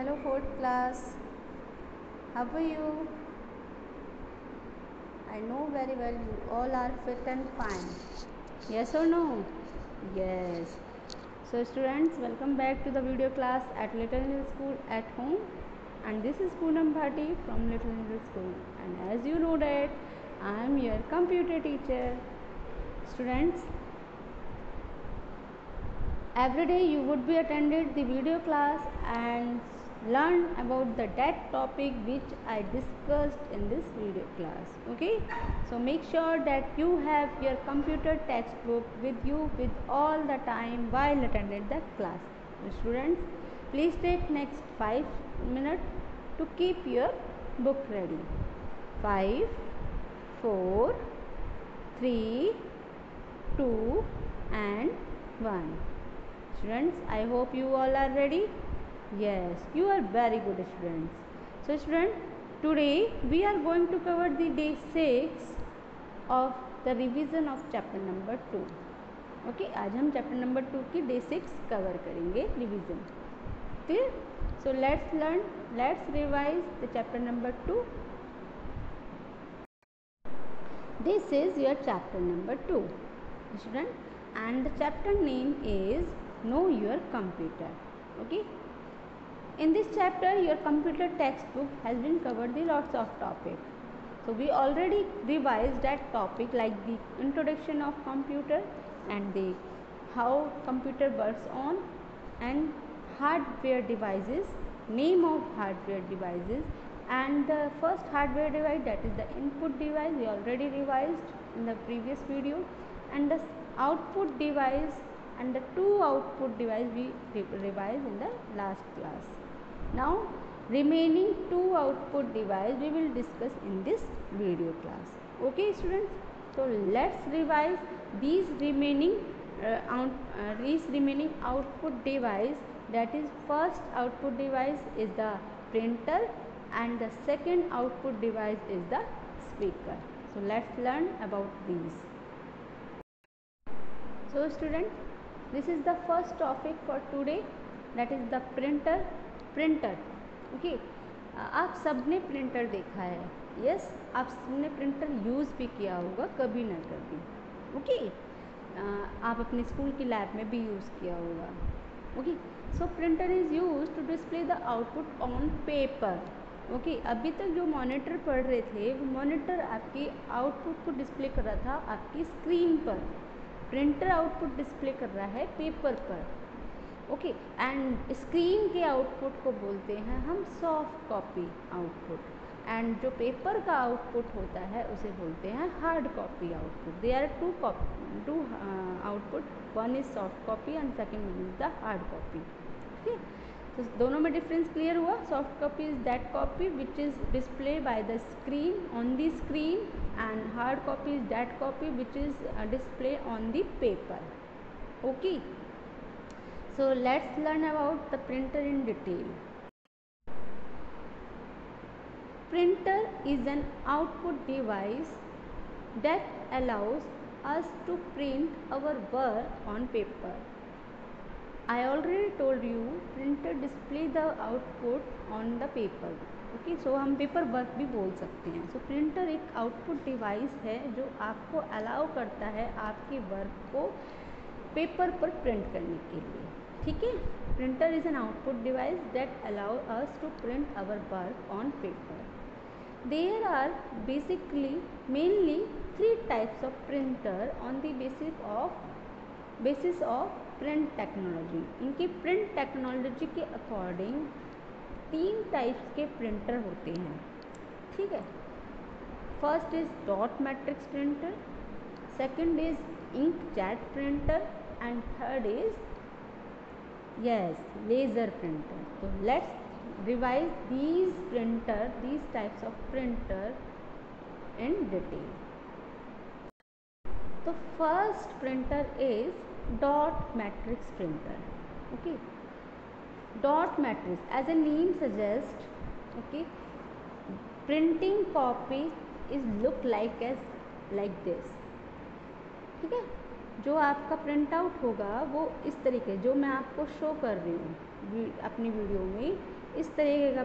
Hello fourth class, how are you? I know very well you all are fit and fine. Yes or no? Yes. So students, welcome back to the video class at Little Angel School at home, and this is Poonam Bhati from Little Angel School, and as you know that I am your computer teacher. Students, every day you would be attended the video class and learn about that topic which I discussed in this video class. Okay, so make sure that you have your computer textbook with you with all the time while attending that class. So students, please take next 5 minutes to keep your book ready. 5, 4, 3, 2 and 1. Students, I hope you all are ready. Yes, you are very good students. So students, today we are going to cover the day 6 of the revision of chapter number 2. Okay, आज हम chapter number 2 की day 6 cover करेंगे revision. Clear? So let's revise the chapter number 2. This is your chapter number 2, student, and the chapter name is Know Your Computer. Okay, in this chapter your computer textbook has been covered the lots of topics. So we already revised that topic, like the introduction of computer and the how computer works on, and hardware devices, name of hardware devices, and the first hardware device, that is the input device, we already revised in the previous video, and the output device and the two output device we revised in the last class. Now remaining two output device we will discuss in this video class. Okay students, so let's revise these remaining output device. That is, first output device is the printer and the second output device is the speaker. So let's learn about these. So students, this is the first topic for today, that is the printer. Okay, आप सबने printer देखा है. Yes, आप सबने printer use भी किया होगा कभी ना कभी. ओके, आप अपने स्कूल की लैब में भी यूज़ किया होगा. Okay, so printer is use to display the output on paper. Okay, अभी तक जो मॉनिटर पढ़ रहे थे वो मॉनिटर आपकी आउटपुट को डिस्प्ले कर रहा था आपकी स्क्रीन पर. प्रिंटर आउटपुट डिस्प्ले कर रहा है पेपर पर. ओके, एंड स्क्रीन के आउटपुट को बोलते हैं हम सॉफ्ट कॉपी आउटपुट, एंड जो पेपर का आउटपुट होता है उसे बोलते हैं hard copy output. They are two output, one is soft copy and second is the hard copy. ठीक है, तो दोनों में डिफरेंस क्लियर हुआ. Soft copy is that copy which is display by the screen, on the screen, and hard copy is that copy which is display on the paper. Okay, so let's learn about the printer in detail. Printer is an output device that allows us to print our work on paper. I already told you printer display the output on the paper. Okay, so हम paper work भी बोल सकते हैं. So printer एक output device है जो आपको allow करता है आपके वर्क को पेपर पर प्रिंट करने के लिए. ठीक है, printer is an output device that allow us to print our work on paper. There are basically mainly 3 types of printer on the basis of print technology. इनकी प्रिंट टेक्नोलॉजी के according 3 types के printer होते हैं. ठीक है, first is dot matrix printer, second is inkjet printer, and third is laser printer. So let's revise these types of printer in detail. The first printer is dot matrix printer. Okay, dot matrix, as a name suggests, okay, printing copy is look like this. ठीक है, जो आपका print out होगा वो इस तरीके, जो मैं आपको शो कर रही हूँ अपनी वीडियो में, इस तरीके का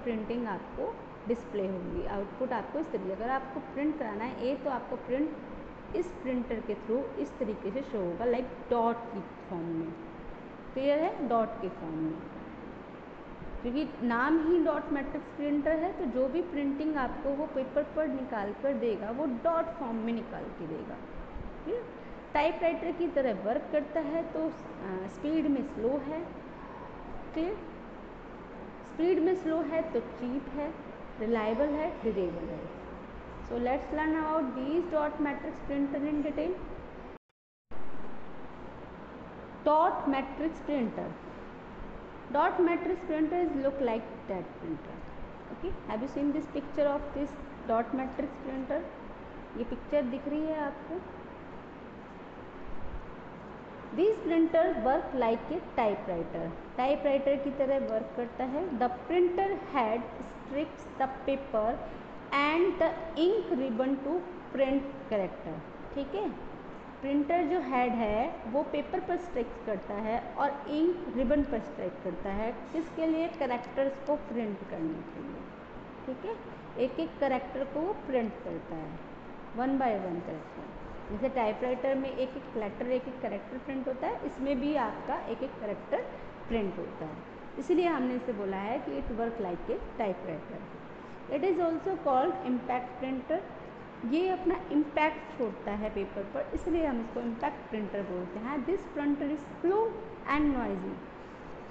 प्रिंटिंग आपको डिस्प्ले होगी, आउटपुट आपको इस तरीके। अगर आपको प्रिंट कराना है तो आपको प्रिंट इस प्रिंटर के थ्रू इस तरीके से शो होगा, लाइक डॉट की फॉर्म में। क्लियर है? डॉट के फॉर्म में, क्योंकि नाम ही डॉट मैट्रिक्स प्रिंटर है, तो जो भी प्रिंटिंग आपको वो पेपर पर निकाल कर देगा वो डॉट फॉर्म में निकाल के देगा। क्लियर? टाइपराइटर की तरह वर्क करता है, तो स्पीड में स्लो है। क्लियर? स्पीड में स्लो है तो चीप है, रिलायबल है, ड्यूरेबल है। So let's learn about these dot matrix printer in detail. Dot matrix printer. Dot matrix printer is look like that printer. Okay, have you seen this picture of this dot matrix printer? ये picture दिख रही है आपको? This printer work like a typewriter. Typewriter की तरह work करता है. The printer head strips the paper and the ink ribbon to print character. ठीक है? प्रिंटर जो हेड है वो पेपर पर स्ट्राइक करता है और इंक रिबन पर स्ट्राइक करता है, किसके लिए? कैरेक्टर्स को प्रिंट करने के लिए। ठीक है? एक एक कैरेक्टर को वो प्रिंट करता है, 1 बाय 1 कैरेक्टर। जैसे टाइपराइटर में एक एक लेटर, एक एक कैरेक्टर प्रिंट होता है, इसमें भी आपका एक एक कैरेक्टर प्रिंट होता है, इसलिए हमने इसे बोला है कि it work like a typewriter. It is also called impact printer. ये अपना इम्पैक्ट छोड़ता है पेपर पर, इसलिए हम इसको इम्पैक्ट प्रिंटर बोलते हैं। This printer is slow and noisy.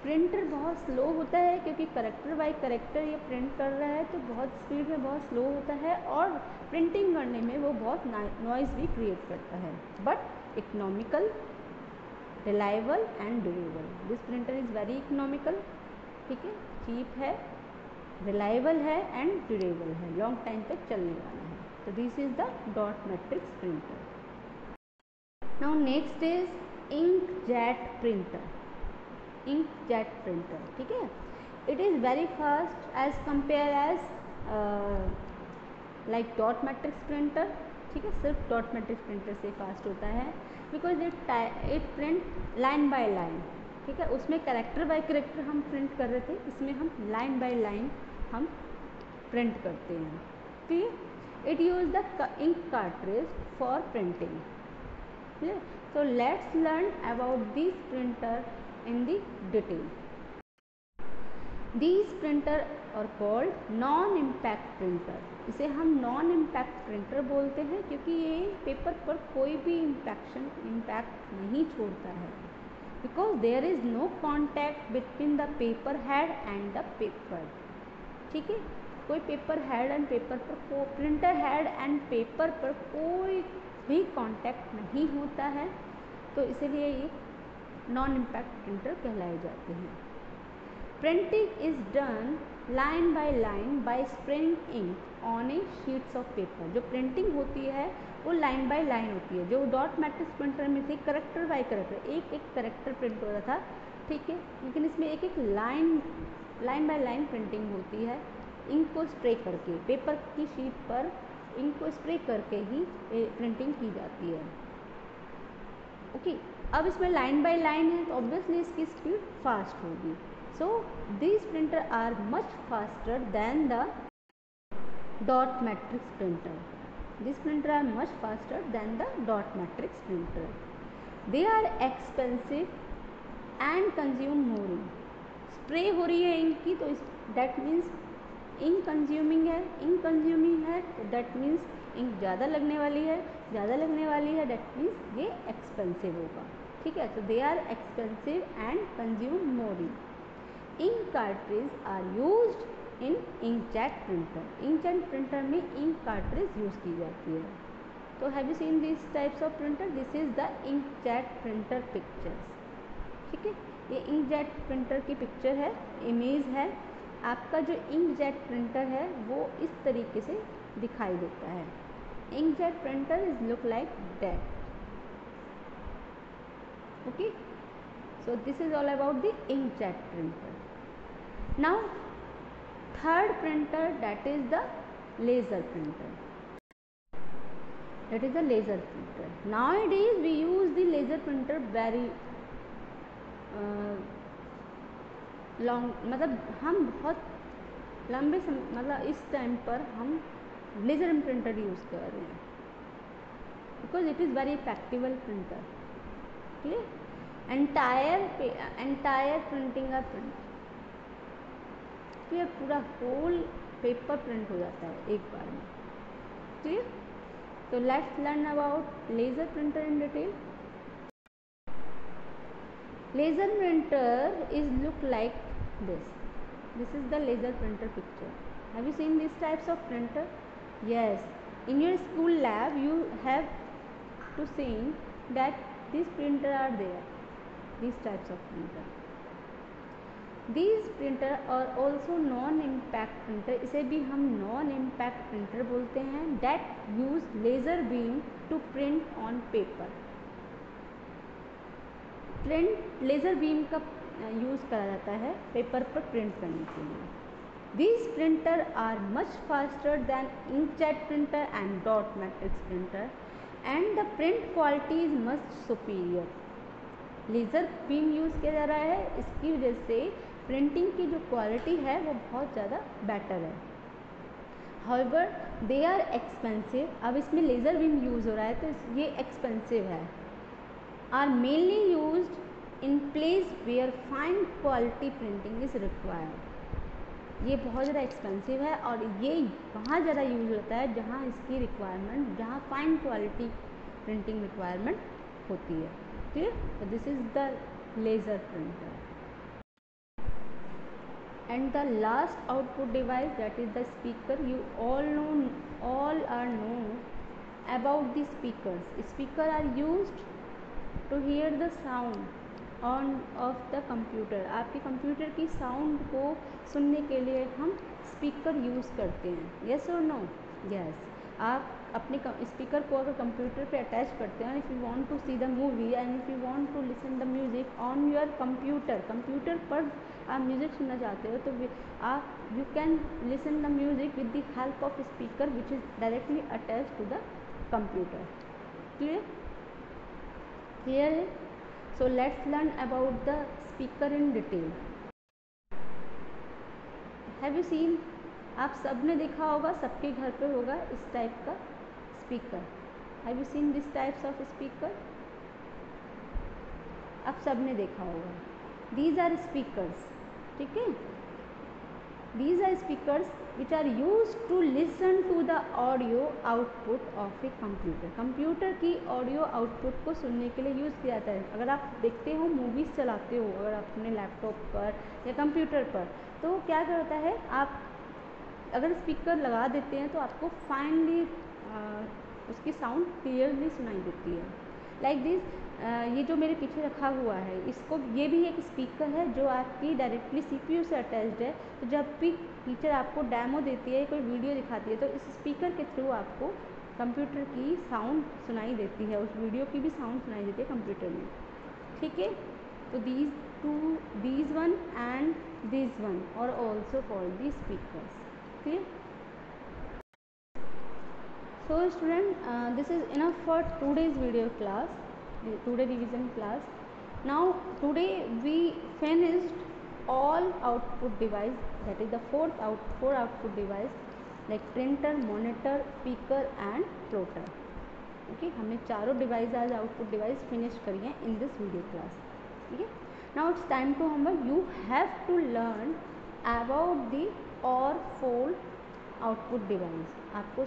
Printer बहुत स्लो होता है क्योंकि करेक्टर बाय करेक्टर ये प्रिंट कर रहा है, तो बहुत स्पीड में बहुत स्लो होता है और प्रिंटिंग करने में वो बहुत नॉइज भी क्रिएट करता है। But economical, reliable and durable. This printer is very economical. ठीक है? चीप है, रिलायबल है एंड ड्यूरेबल है, लॉन्ग टाइम तक चलने वाला है। So this is the dot matrix printer. Now next is inkjet printer. Inkjet printer, ठीक है? It is very fast as compare as like dot matrix printer. ठीक है? सिर्फ dot matrix printer से फास्ट होता है because it print line by line. ठीक है? उसमें कैरेक्टर बाय कैरेक्टर हम प्रिंट कर रहे थे, इसमें हम लाइन बाय लाइन हम प्रिंट करते हैं। ठीक? It use the ink cartridge for printing. Clear? So let's learn about this printer in the detail. These printer are called non-impact printer. इसे हम non-impact printer बोलते हैं क्योंकि ये पेपर पर कोई भी इम्पैक्ट नहीं छोड़ता है, because there is no contact between the paper head and the paper. ठीक है? कोई पेपर हेड एंड पेपर पर प्रिंटर हेड एंड पेपर पर कोई भी कांटेक्ट नहीं होता है, तो इसीलिए ये नॉन इम्पैक्ट प्रिंटर कहलाए जाते हैं। Printing is done line by spraying ink on a sheets of paper. जो प्रिंटिंग होती है वो लाइन बाय लाइन होती है। जो डॉट मैट्रिक्स प्रिंटर में थी करेक्टर बाय करेक्टर, एक एक करेक्टर प्रिंट हो रहा था। ठीक है? लेकिन इसमें एक एक लाइन बाय लाइन प्रिंटिंग होती है, इंक को स्प्रे करके, पेपर की शीट पर इंक को स्प्रे करके ही प्रिंटिंग की जाती है। ओके, अब इसमें लाइन बाय लाइन है तो ऑब्वियसली इसकी स्पीड फास्ट होगी। So this printer are much faster than the dot matrix printer. This printer are much faster than the dot matrix printer. They are expensive and consume more ink. Spray हो रही है ink की, तो that means ink consuming है तो that means ink ज़्यादा लगने वाली है, दैट मीन्स ये एक्सपेंसिव होगा। ठीक है? तो they are expensive and consume more ink. Ink cartridge are used in inkjet printer. Inkjet printer में इंक कार्ट्रिज यूज़ की जाती है। तो have you seen this types of printer? This is the inkjet printer pictures. ठीक है? ये inkjet printer की picture है, इमेज है। आपका जो इंकजेट प्रिंटर है वो इस तरीके से दिखाई देता है। Inkjet printer is look like that. Okay, so this is all about the inkjet printer. Now third printer, that is the laser printer. that is the laser printer. Nowadays we use the laser printer very long, मतलब हम बहुत लंबे समय, मतलब इस time पर हम laser printer use कर रहे हैं because it is very effectively printer. Clear? Entire printing का प्रिंट, क्लियर? पूरा होल पेपर प्रिंट हो जाता है एक बार में. क्लियर? तो let's learn about laser printer in detail. Laser printer is look like this. This is the laser printer picture. Have you seen these types of printer? Yes. In your school lab, you have to see that these printer are there. These types of printer. These printer are also non-impact printer. इसे भी हम non-impact printer बोलते हैं. That use laser beam to print on paper. Print laser beam का use करा जाता है paper पर प्रिंट करने के लिए. These printer are much faster than inkjet printer and dot matrix printer and the print quality is much superior. Laser beam use किया जा रहा है, इसकी वजह से प्रिंटिंग की जो क्वालिटी है वो बहुत ज़्यादा बेटर है. However they are expensive. अब इसमें लेज़र बीम यूज़ हो रहा है तो ये एक्सपेंसिव है. are mainly used in place where fine quality printing is required. ये बहुत ज़्यादा एक्सपेंसिव है और ये वहाँ ज़्यादा यूज होता है जहाँ इसकी रिक्वायरमेंट, जहाँ फाइन क्वालिटी प्रिंटिंग रिक्वायरमेंट होती है. क्लियर? तो this is the laser printer. And the last output device, that is the speaker. You all are know about the speakers. Speaker are used to hear the sound on of the computer. आपके computer की sound को सुनने के लिए हम speaker use करते हैं. yes or no? yes. आप अपने स्पीकर को अगर कंप्यूटर पे अटैच करते हैं, if you want to see the movie and if you want to listen the music on your computer पर आप म्यूज़िक सुनना चाहते हो तो आप you can listen the music with the help of speaker which is directly attach to the computer. Clear? Clear? So let's learn about the speaker in detail. Have you seen? आप सब ने देखा होगा, सबके घर पे होगा इस टाइप का speaker. Have you seen this types of speaker? आप सब ने देखा होगा. These are speakers. ठीक है? These are speakers which are used to listen to the audio output of a computer. Computer की ऑडियो आउटपुट को सुनने के लिए यूज़ किया जाता है. अगर आप देखते हो, मूवीज़ चलाते हो अगर आप अपने लैपटॉप पर या कंप्यूटर पर, तो क्या करता है, आप अगर स्पीकर लगा देते हैं तो आपको फाइनली उसकी साउंड क्लियरली सुनाई देती है. लाइक दिस, ये जो मेरे पीछे रखा हुआ है, इसको ये भी एक स्पीकर है जो आपकी डायरेक्टली सीपीयू से अटैच्ड है. तो जब भी टीचर आपको डेमो देती है, कोई वीडियो दिखाती है, तो इस स्पीकर के थ्रू आपको कंप्यूटर की साउंड सुनाई देती है, उस वीडियो की भी साउंड सुनाई देती है कंप्यूटर में. ठीक है? तो these one and this one are also called the speakers. Clear? So student, this is enough for today's video class, today revision class. Now today we finished all output device, that is the four output device like printer, monitor, speaker and plotter. Okay, हमने चारों device आज output device finish करी हैं in this video class. ठीक है? Now it's time to homework. You have to learn about the और 4 output device. आपको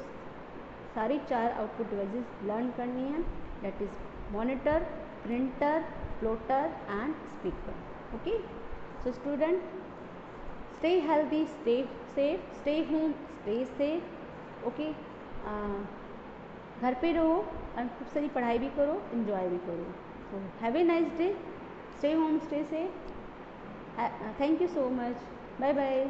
सारी 4 आउटपुट डिवाइसेस लर्न करनी है, that is monitor, printer, plotter and speaker. Okay, so student, stay healthy, stay safe, stay home, stay safe. Okay, घर पे रहो और खूब सारी पढ़ाई भी करो, एंजॉय भी करो. So have a nice day, stay home, stay safe. Thank you so much. Bye bye.